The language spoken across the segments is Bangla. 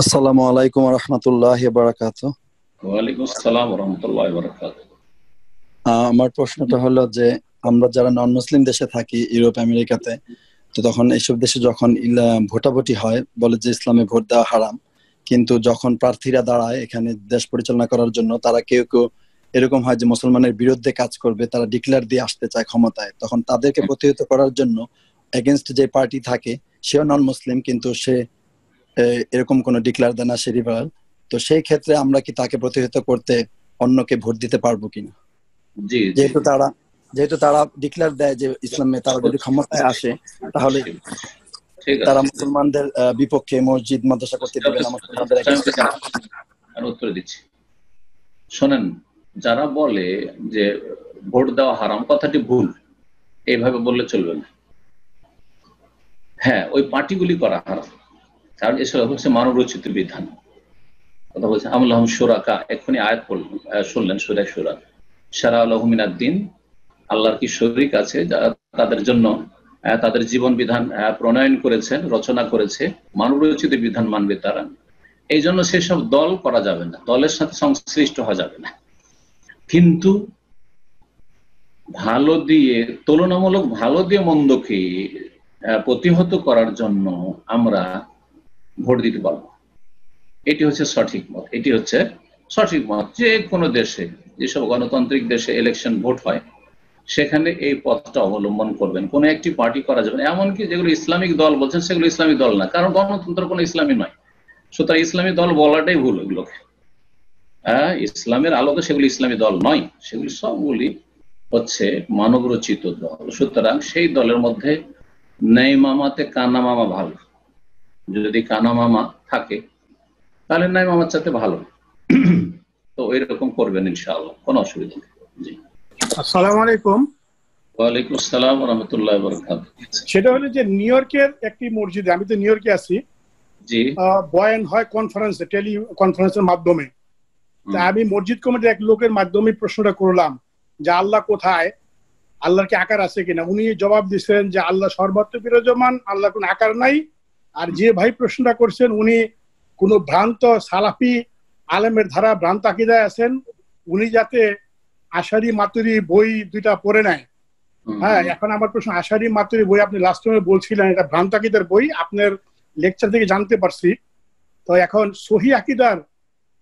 আসসালামু আলাইকুম ওয়া রাহমাতুল্লাহি ওয়া বারাকাতুহু। ওয়ালাইকুম আসসালাম ওয়া রাহমাতুল্লাহি ওয়া বারাকাতুহু। আমার প্রশ্নটা হলো যে আমরা যারা নন মুসলিম দেশে থাকি, ইউরোপ আমেরিকাতে, তো তখন এইসব দেশে যখন ভোটাভুটি হয় বলে যে ইসলামে ভোট দেওয়া হারাম, কিন্তু যখন প্রার্থীরা দাঁড়ায় এখানে দেশ পরিচালনা করার জন্য, তারা কেউ কেউ এরকম হয় যে মুসলমানের বিরুদ্ধে কাজ করবে, তারা ডিক্লেয়ার দিয়ে আসতে চায় ক্ষমতায়, তখন তাদেরকে প্রতিহত করার জন্য এগেনস্ট যে পার্টি থাকে সেও নন মুসলিম, কিন্তু সে এরকম কোনো ডিক্লেয়ার দেয় না, সে লিবারাল। তো সেই ক্ষেত্রে আমরা কি তাকে প্রতিহত করতে অন্যকে ভোট দিতে পারবো কিনা? জি জি, যেহেতু তারা ডিক্লেয়ার দেয় যে ইসলামে তারা যদি ক্ষমতায় আসে, তাহলে ঠিক তারা আছে। মুসলমানদের বিপক্ষে মসজিদ মাদ্রাসা করতে দিবে না, মুসলমানদের against এ কাজ করবে। আর উত্তর দিচ্ছি, শোনেন, যারা বলে যে ভোট দেওয়া হারাম, কথাটি ভুল, এইভাবে বললে চলবে না। হ্যাঁ, ওই পার্টিগুলি করা হারাম, কারণ এসব হচ্ছে মানব রচিত বিধান। কথা বলছে আমলাহুম শুরাকা, এক্ষুনি আয়াত শুনলেন, সূরা শুরা, শারা লাহুম মিনাদ-দ্বীন, আল্লাহর কি শরীক আছে যারা তাদের জন্য তাদের জীবন বিধান প্রণয়ন করেছেন, রচনা করেছে, মানব রচিত বিধান মানবে তারা। এই জন্য সেসব দল করা যাবে না, দলের সাথে সংশ্লিষ্ট হওয়া যাবে না। কিন্তু ভালো দিয়ে, তুলনামূলক ভালো দিয়ে মন্দকে প্রতিহত করার জন্য আমরা ভোট দিতে পারবো। এটি হচ্ছে সঠিক মত, এটি হচ্ছে সঠিক মত। যে কোনো দেশে, যেসব গণতান্ত্রিক দেশে ইলেকশন ভোট হয়, সেখানে এই পথটা অবলম্বন করবেন। কোনো একটি পার্টি করা যাবে না, এমনকি যেগুলো ইসলামিক দল বলছেন সেগুলো ইসলামিক দল না, কারণ গণতন্ত্র কোনো ইসলামী নয়। সুতরাং ইসলামী দল বলাটাই ভুল। এগুলোকে ইসলামের আলোকে সেগুলি ইসলামী দল নয়, সেগুলি সবগুলি হচ্ছে মানব রচিত দল। সুতরাং সেই দলের মধ্যে নেই মামাতে কানা মামা ভালো। যদি কানা মামা থাকে তাহলে নাই মামার চাইতে ভালো। তো এরকম করবেন ইনশাআল্লাহ, কোনো অসুবিধা নেই। জি, আসসালামু আলাইকুম। ওয়ালাইকুম আসসালাম ওয়া রাহমাতুল্লাহি ওয়া বারাকাতুহু। সেটা হলো যে নিউ ইয়র্কের একটি মসজিদে, আমি তো নিউ ইয়র্কে আছি, জি, বয়ান হয় কনফারেন্সে, টেলি কনফারেন্সের মাধ্যমে। তা আমি মসজিদ কমিটির এক লোকের মাধ্যমে প্রশ্নটা করলাম যে আল্লাহ কোথায়, আল্লাহর কি আকার আছে কিনা। উনি জবাব দিচ্ছেন যে আল্লাহ সর্বত্র বিরাজমান, আল্লাহ কোনো আকার নাই। আর যে ভাই প্রশ্নটা করছেন উনি কোনো ভ্রান্ত সালাফি আলেমের ধারা ভ্রান্ত আকীদায় আছেন, উনি যাতে আশারি মাতুরি বই দুইটা পড়ে নেয়। হ্যাঁ, এখন আমার প্রশ্ন, আশারি মাতুরি বই আপনি লাস্ট টাইমে বলছিলেন এটা ভ্রান্ত আকীদার বই, আপনার লেকচার থেকে জানতে পারছি। তো এখন সহি আকীদার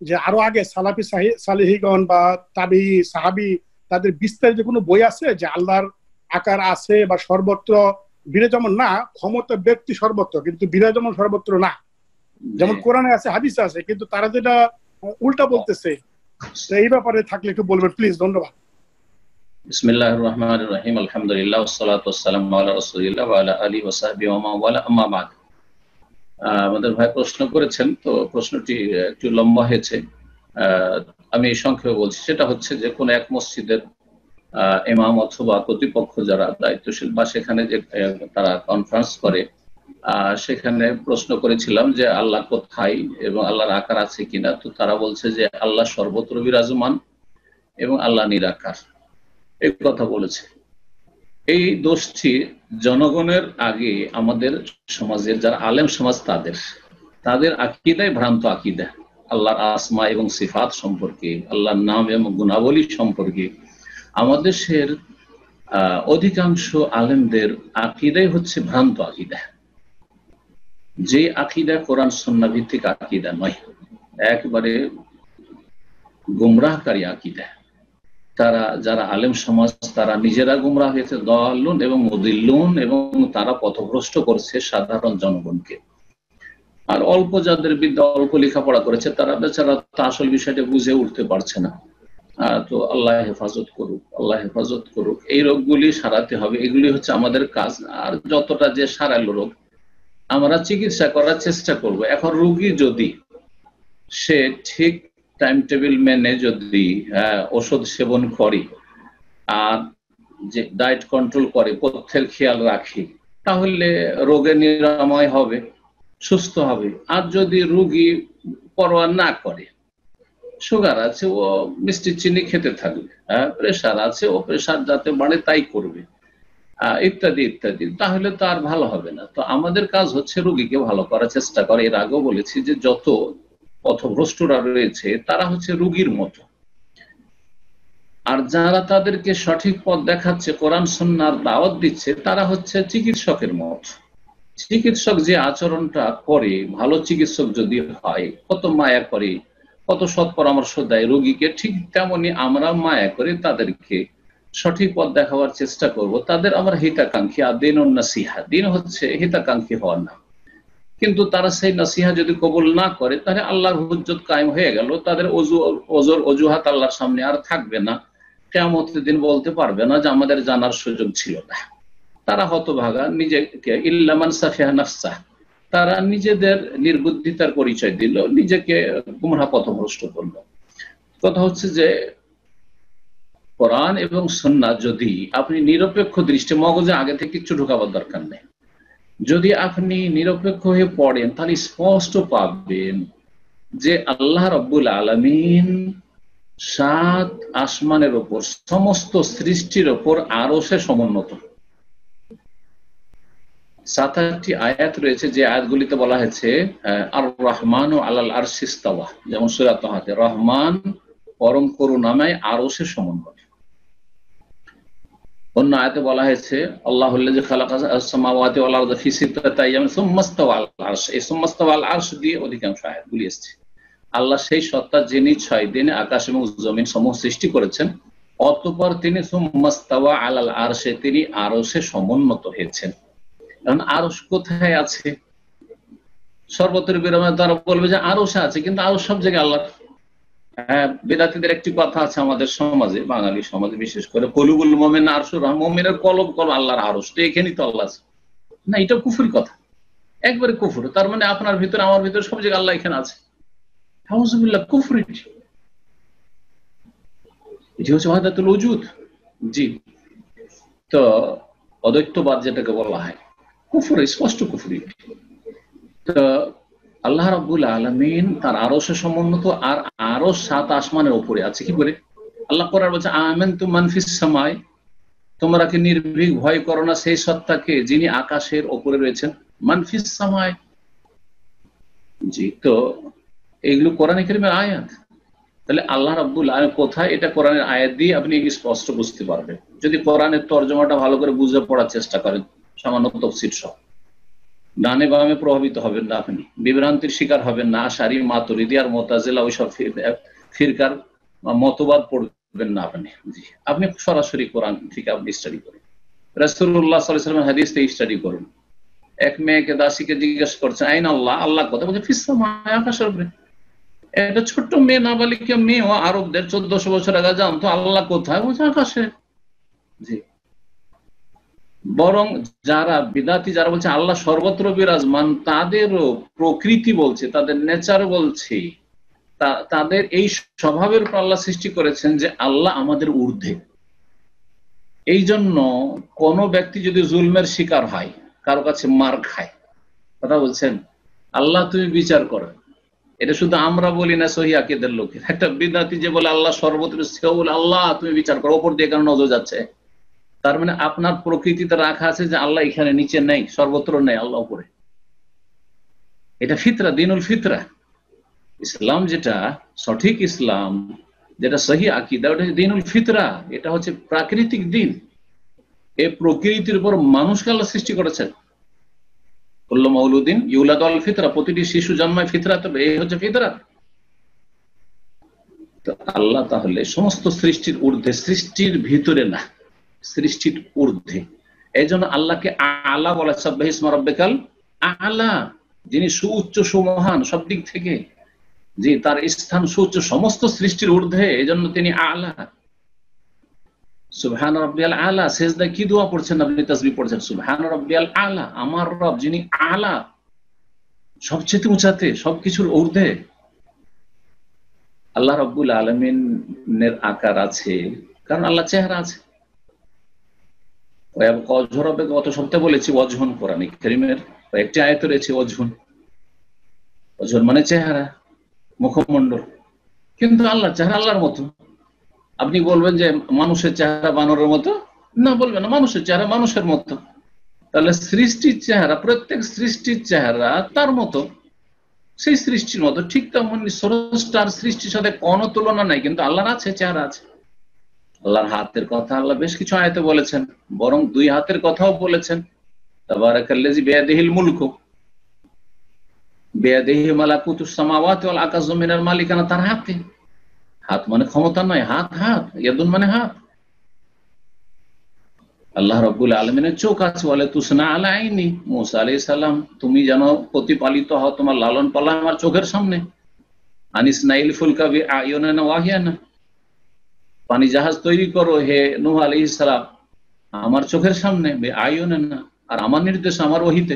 যে আরো আগে সালাফি সালেহিগণ বা তাবি সাহাবি তাদের বিস্তারিত কোনো বই আছে যে আল্লাহর আকার আছে বা সর্বত্র বিরাজমান না, ক্ষমতা ব্যক্তি সর্বত্র কিন্তু বিরাজমান সর্বত্র না, যেমন কোরআনে আছে হাদিসে আছে, কিন্তু তারা যেটা উল্টা বলতেছে। তো এই ব্যাপারে থাকলে একটু বলবেন প্লিজ, ধন্যবাদ। বিসমিল্লাহির রহমানির রহিম, আলহামদুলিল্লাহ ওয়াসসালাতু ওয়াসসালামু আলা রাসূলিল্লাহ ওয়া আলা আলিহি ওয়া সাহবিহি ওয়া মান ওয়ালা, আম্মা বাদ। আমাদের ভাই প্রশ্ন করেছেন, তো প্রশ্নটি একটু লম্বা হয়েছে, আমি সংক্ষেপে বলছি। সেটা হচ্ছে যে কোনো এক মসজিদের ইমাম অথবা কর্তৃপক্ষ যারা দায়িত্বশীল বা সেখানে যে তারা কনফারেন্স করে, সেখানে প্রশ্ন করেছিলাম যে আল্লাহ কোথায় এবং আল্লাহর আকার আছে কিনা। তো তারা বলছে যে আল্লাহ সর্বত্র বিরাজমান এবং আল্লাহ নিরাকার, এই কথা বলেছে। এই দোষটি জনগণের আগে আমাদের সমাজের যারা আলেম সমাজ তাদের আকীদায় ভ্রান্ত আকীদা, আল্লাহর আসমা এবং সিফাত সম্পর্কে, আল্লাহর নাম এবং গুণাবলী সম্পর্কে আমাদের দেশের অধিকাংশ আলেমদের আকীদাই হচ্ছে ভ্রান্ত আকীদা। যে আকীদা কোরআন সুন্নাহ ভিত্তিক আকীদা নয়, একবারে গুমরাহকারী আকীদা। তারা যারা আলেম সমাজ তারা নিজেরা গুমরাহ হয়েছে, দাল্লুন এবং মুদিল্লুন, এবং তারা পথভ্রষ্ট করছে সাধারণ জনগণকে। আর অল্প যাদের বিদ্যা, অল্প লেখাপড়া করেছে, তারা বেচারা তা আসল বিষয়টা বুঝে উঠতে পারছে না। তো আল্লাহ হেফাজত করুক, আল্লাহ হেফাজত করুক। এই রোগগুলি সারাতে হবে, এগুলি হচ্ছে আমাদের কাজ। আর যতটা যে সারালো রোগ আমরা চিকিৎসা করার চেষ্টা করব। এখন রোগী যদি সে ঠিক টাইম টেবিল মেনে যদি ওষুধ সেবন করে আর যে ডায়েট কন্ট্রোল করে, পথ্যের খেয়াল রাখে, তাহলে রোগের নিরাময় হবে, সুস্থ হবে। আর যদি রোগী পরোয়া না করে, সুগার আছে ও মিষ্টি চিনি খেতে থাকবে, প্রেশার আছে ও প্রেশার যাতে বাড়ে তাই করবে, ইত্যাদি ইত্যাদি, তাহলে তো আর ভালো হবে না। তো আমাদের কাজ হচ্ছে রোগীকে ভালো করার চেষ্টা করা। এর আগেও বলেছি যে যত পথভ্রষ্টরা রয়েছে তারা হচ্ছে রোগীর মতো, আর যারা তাদেরকে সঠিক পথ দেখাচ্ছে, কোরআন সুন্নাহর দাওয়াত দিচ্ছে, তারা হচ্ছে চিকিৎসকের মত। চিকিৎসক যে আচরণটা করে, ভালো চিকিৎসক যদি হয়, কত মায়া করে, কত সৎ পরামর্শ দেয় রোগীকে, ঠিক তেমনি আমরা মায়া করে তাদেরকে সঠিক পথ দেখাবার চেষ্টা করব। তাদের আমার হিতাকাঙ্ক্ষী, আর দিন নাসিহা, দিন হচ্ছে হিতাকাঙ্ক্ষী হওয়ার নাম। কিন্তু তারা সেই নাসিহা যদি কবুল না করে, তাহলে আল্লাহর হুজ্জত কায়েম হয়ে গেল, তাদের অজুহাত আল্লাহর সামনে আর থাকবে না। কিয়ামতের দিন বলতে পারবে না যে আমাদের জানার সুযোগ ছিল না। তারা হতভাগা, নিজেকে ইল্লামান সাফিহা নাফসাহ, তারা নিজেদের নির্বুদ্ধিতার পরিচয় দিল, নিজেকে গুমরাহ পথভ্রষ্ট করলো। কথা হচ্ছে যে কোরআন এবং সুন্নাহ যদি আপনি নিরপেক্ষ দৃষ্টি, মগজে আগে থেকে কিছু ঢোকাবার দরকার নেই, যদি আপনি নিরপেক্ষ হয়ে পড়েন, তাহলে স্পষ্ট পাবেন যে আল্লাহ রাব্বুল আলামিন 7 আসমানের উপর, সমস্ত সৃষ্টির উপর আরশে সমুন্নত। 7-8টি আয়াত রয়েছে, যে আয়াতগুলিতে বলা হয়েছে আর রহমানু আলাল আরশি ইস্তাওয়া, যেমন সূরা তাহাতে রহমান পরম করুণাময় আরশে সমুন্নত। অন্য আয়াতে বলা হয়েছে আল্লাহুল্লাযী খালাকাস সামাওয়াতি ওয়াল আরদা ফি সিত্তাতি আইয়ামিন সুম্মা ইস্তাওয়া আলাল আরশ। এই সুম্মা ইস্তাওয়া আলাল আরশ দিয়ে অধিকাংশ আয়াতগুলি এসেছে। আল্লাহ সেই সত্তা যিনি 6 দিনে আকাশ এবং জমিন সমূহ সৃষ্টি করেছেন, অতঃপর তিনি সুম্মা ইস্তাওয়া আলাল আরশে, তিনি আরশে সমুন্নত হয়েছেন। এখন আরশ কোথায় আছে? সর্বত্র বিরাজমান, তারা বলবে যে আরশে আছে, কিন্তু আরশ সব জায়গায় আল্লাহ। হ্যাঁ, বেদাতীদের একটি কথা আছে আমাদের সমাজে, বাঙালি সমাজে বিশেষ করে, কলুবুল মুমিন আরশুর রহমান, মুমিনের কলব আল্লাহর আরশ, তো এখানেই তো আল্লাহ আছে। না, এটা কুফরি কথা, একবারে কুফর। তার মানে আপনার ভিতরে আমার ভিতরে সব জায়গায় আল্লাহ এখানে আছে। আউযুবিল্লাহ, কুফরি। এটি হচ্ছে ওয়াহদাতুল ওজুদ। জি, তো অদ্বৈতবাদ যেটাকে বলা হয়, কুফর, স্পষ্ট কুফরি। তো আল্লাহ রাব্বুল আলামিন তার আরশে সমুন্নত, আর আরশ 7 আসমানের উপরে আছে। কি করে? আল্লাহ কোরআন বলছে আমানতু মান ফিস সামাই, তোমরা কি নির্ভীক ভয় করো না সেই সত্তাকে যিনি আকাশের উপরে রয়েছেন। মান ফিস সামাই, জি, তো এগুলো কোরআনে কারীমের আয়াত। তাহলে আল্লাহ রাব্বুল আলামিন কোথায়, এটা কোরআনের আয়াত দিয়ে আপনি স্পষ্ট বুঝতে পারবেন, যদি কোরআনের তরজমাটা ভালো করে বুঝে পড়ার চেষ্টা করেন, সামান্য তাফসীর সহ। ডানে বামে প্রভাবিত হবেন না, আপনি বিভ্রান্তির শিকার হবেন না, আশারি মাতুরিদি আর মুতাজিলা ওইসব ফিরকার মতবাদ পড়বেন না আপনি। জি, আপনি সরাসরি কোরআন থেকে আপনি স্টাডি করুন, রাসূলুল্লাহ সাল্লাল্লাহু আলাইহি ওয়াসাল্লামের হাদিস থেকে স্টাডি করুন। এক মেয়েকে দাসীকে জিজ্ঞেস করছেন আইন আল্লাহ, আল্লাহ কোথায়? বলছে ফিস সামাই, আকাশের উপরে। এটা ছোট্ট মেয়ে, নাবালিকা মেয়ে, ও আরবদের 1400 বছর আগে জানতো আল্লাহ কোথায়, বলছে আকাশে। জি, বরং যারা বিদাতি, যারা বলছে আল্লাহ সর্বত্র বিরাজমান, তাদেরও প্রকৃতি বলছে, তাদের নেচার বলছে, তাদের এই স্বভাবের উপর আল্লাহ সৃষ্টি করেছেন যে আল্লাহ আমাদের ঊর্ধ্বে। এই জন্য কোন ব্যক্তি যদি জুলমের শিকার হয়, কারো কাছে মার খায়, কথা বলছেন, আল্লাহ তুমি বিচার করো, এটা শুধু আমরা বলি না, সহিহ আকীদার লোকের। একটা বিদাতি যে বলে আল্লাহ সর্বত্র, সেও বলে আল্লাহ তুমি বিচার করো, ওপর দিয়ে কেন নজর যাচ্ছে? তার মানে আপনার প্রকৃতিতে রাখা আছে যে আল্লাহ এখানে নিচে নেই, সর্বত্র নেই, আল্লাহ উপরে। এটা ফিতরা, দিনুল ফিতরা। ইসলাম যেটা সঠিক ইসলাম, যেটা সহিহ আকীদা, ওটা হচ্ছে দিনুল ফিতরা, এটা হচ্ছে প্রাকৃতিক দিন। এই প্রকৃতির উপর মানুষকে আল্লাহ সৃষ্টি করেছেন। কুল্লু মাউলুদিন ইউলাদু আল ফিতরা, প্রতিটি শিশু জন্মায় ফিতরা, তবে এই হচ্ছে ফিতরা। তো আল্লাহ তাহলে সমস্ত সৃষ্টির ঊর্ধ্বে, সৃষ্টির ভিতরে না, সৃষ্টির ঊর্ধ্বে। এই জন্য আল্লাহকে আলা বলা, সাব্বিহ ইসমা রাব্বিকাল আলা, যিনি সুউচ্চ সুমহান সব দিক থেকে, যে তার স্থান সুউচ্চ, সমস্ত সৃষ্টির ঊর্ধ্বে, এই জন্য তিনি আলা। সুবহান রাব্বিয়াল আলা, সেজদা কি দোয়া পড়ছেন আপনি? তাসবিহ পড়ছেন, সুবহান রাব্বিয়াল আলা, আমার রব যিনি আলা, সবচেয়ে উঁচাতে, সবকিছুর ঊর্ধ্বে। আল্লাহ রাব্বুল আলামিনের আকার আছে, কারণ আল্লাহ চেহারা আছে। গত সপ্তাহে বলেছি ওয়াজহুন, কোরআনে কারীমের একটি আয়াত রয়েছে ওয়াজহুন। ওয়াজহুন মানে চেহারা, মুখমণ্ডল, কিন্তু আল্লাহ চেহারা আল্লাহর মতো। আপনি বলবেন যে মানুষের চেহারা বানরের মতো, না, বলবে না মানুষের চেহারা মানুষের মতো। তাহলে সৃষ্টির চেহারা, প্রত্যেক সৃষ্টির চেহারা তার মতো, সেই সৃষ্টির মতো। ঠিক তেমনি স্রষ্টার সৃষ্টির সাথে কোনো তুলনা নাই, কিন্তু আল্লাহর আছে, চেহারা আছে। আল্লাহর হাতের কথা আল্লাহ বেশ কিছু আয়াতে বলেছেন, বরং 2 হাতের কথাও বলেছেন। তাবারাকাল্লাযী বিয়াদিহিল মুলকু বিয়াদিহি মালাকুতুস সামাওয়াতি ওয়াল আরদি মিনাল মালিকানা, তার হাতে। হাত মানে ক্ষমতা নয়, হাত হাত, ইয়াদুন মানে হাত। আল্লাহ রাব্বুল আলামিনের চোখ আছে, বলে তুসনা আলা আইনি, মুসা আলাইহিস সালাম তুমি যেন প্রতিপালিত হও তোমার লালন পালন আমার চোখের সামনে। আনিসনাইল ফুলকা বিআয়ুনিনা ওয়াহিয়ানা, পানি জাহাজ তৈরি করো হে নূহ আলাইহিস সালাম আমার চোখের সামনে, বিআয়ুনিনা আর আমার নির্দেশ, আমার ওহীতে।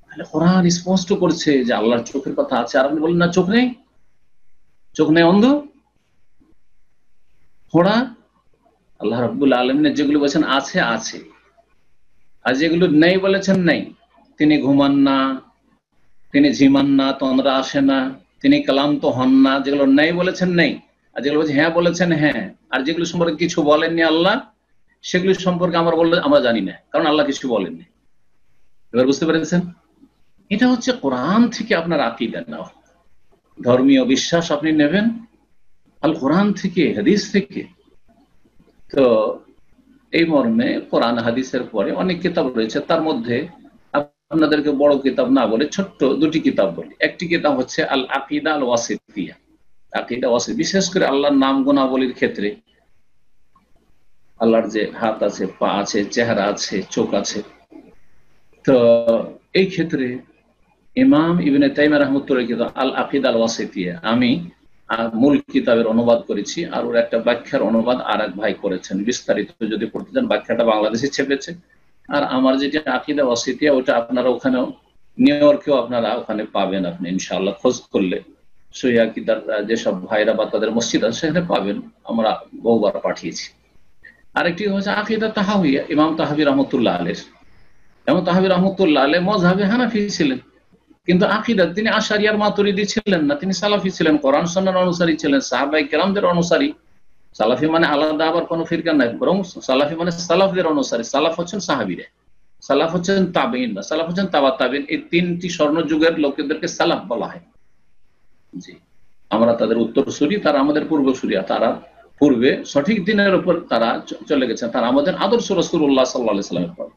তাহলে কোরআন স্পষ্ট করছে যে আল্লাহর চোখের কথা আছে। আর আপনি বলেন না চোখ নেই, চোখ নেই, অন্ধ, খোড়া। আল্লাহ রাব্বুল আলামিনের যেগুলো বলেছেন আছে আছে, আর যেগুলো নেই বলেছেন নেই। তিনি ঘুমান না, তিনি ঝিমান না, তন্দ্রা আসে না, তিনি ক্লান্ত হন না। যেগুলো নেই বলেছেন নেই, আর যেগুলো বলছেন হ্যাঁ বলেছেন হ্যাঁ। আর যেগুলো সম্পর্কে কিছু বলেননি আল্লাহ, সেগুলো সম্পর্কে আমরা বললে আমরা জানি না, কারণ আল্লাহ কিছু বলেননি। এবার বুঝতে পেরেছেন? এটা হচ্ছে কোরআন থেকে আপনার আকীদা নাও, ধর্মীয় বিশ্বাস আপনি নেবেন আল কোরআন থেকে, হাদিস থেকে। তো এই মর্মে কোরআন হাদিসের পরে অনেক কিতাব রয়েছে, তার মধ্যে আপনাদেরকে বড় কিতাব না বলে ছোট্ট 2টি কিতাব বলি। একটি কিতাব হচ্ছে আল আকীদা আল ওয়াসিতিয়া, আকীদা ওয়াসিত, বিশেষ করে আল্লাহর নাম গুণাবলীর ক্ষেত্রে। আল্লাহর যে হাত আছে, পা আছে, চেহারা আছে, চোখ আছে। তো এই ক্ষেত্রে ইমাম ইবনে তাইমিয়া রাহমাতুল্লাহ কিতাব আল আকীদা আল ওয়াসিতিয়া আমি মূল কিতাবের অনুবাদ করেছি, আর ওর একটা ব্যাখ্যার অনুবাদ আর এক ভাই করেছেন। বিস্তারিত যদি পড়তে চান, ব্যাখ্যাটা বাংলাদেশে ছেপেছে। আর আমার যেটা আকীদা ওয়াসিতিয়া, ওটা আপনারা ওখানেও, নিউ ইয়র্কেও আপনারা ওখানে পাবেন, আপনি ইনশাআল্লাহ খোঁজ করলে সহিহ আকীদার যেসব ভাইরা বা তাদের মসজিদ আছে সেখানে পাবেন, আমরা বহুবার পাঠিয়েছি। আরেকটি হচ্ছে আকীদা তাহাউইয়া, ইমাম তাহাবী রাহমাতুল্লাহ আলাইহি। ইমাম তাহাবী রাহমাতুল্লাহ আলাইহি মাযহাবে হানাফি ছিলেন, কিন্তু আকীদা তিনি আশারী আর মাতুরিদি ছিলেন না, তিনি সালাফি ছিলেন, কোরআন সুন্নাহর অনুসারী ছিলেন, সাহাবায়ে কেরামদের অনুসারী। সালাফি মানে আলাদা আবার কোনো ফিরকা নাই, বরং সালাফি মানে সালাফদের অনুসারী। সালাফ হচ্ছেন সাহাবীরা, সালাফ হচ্ছেন তাবেঈন, সালাফ হচ্ছেন তাবা তাবেঈন। এই 3টি স্বর্ণযুগের লোকেদেরকে সালাফ বলা হয়। জি, আমরা তাদের উত্তরসূরি, তারা আমাদের পূর্বসূরি। তারা পূর্বে সঠিক দিনের উপর তারা চলে গেছেন, তারা আমাদের আদর্শ রাসূলুল্লাহ সাল্লাল্লাহু আলাইহি ওয়াসাল্লামের পর।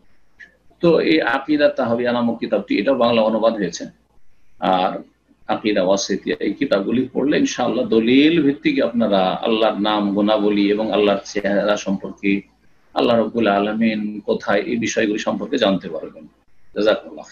তো এই আকীদা তাহাউইয়া নামক কিতাবটি, এটা বাংলা অনুবাদ হয়েছে। আর আকীদা ওয়াসিতিয়া, এই কিতাবগুলি পড়লে ইনশাআল্লাহ দলিল ভিত্তিক আপনারা আল্লাহর নাম গুণাবলী এবং আল্লাহর চেহারা সম্পর্কে, আল্লাহ রাব্বুল আলামিন কোথায়, এই বিষয়গুলি সম্পর্কে জানতে পারবেন। জাযাকাল্লাহ।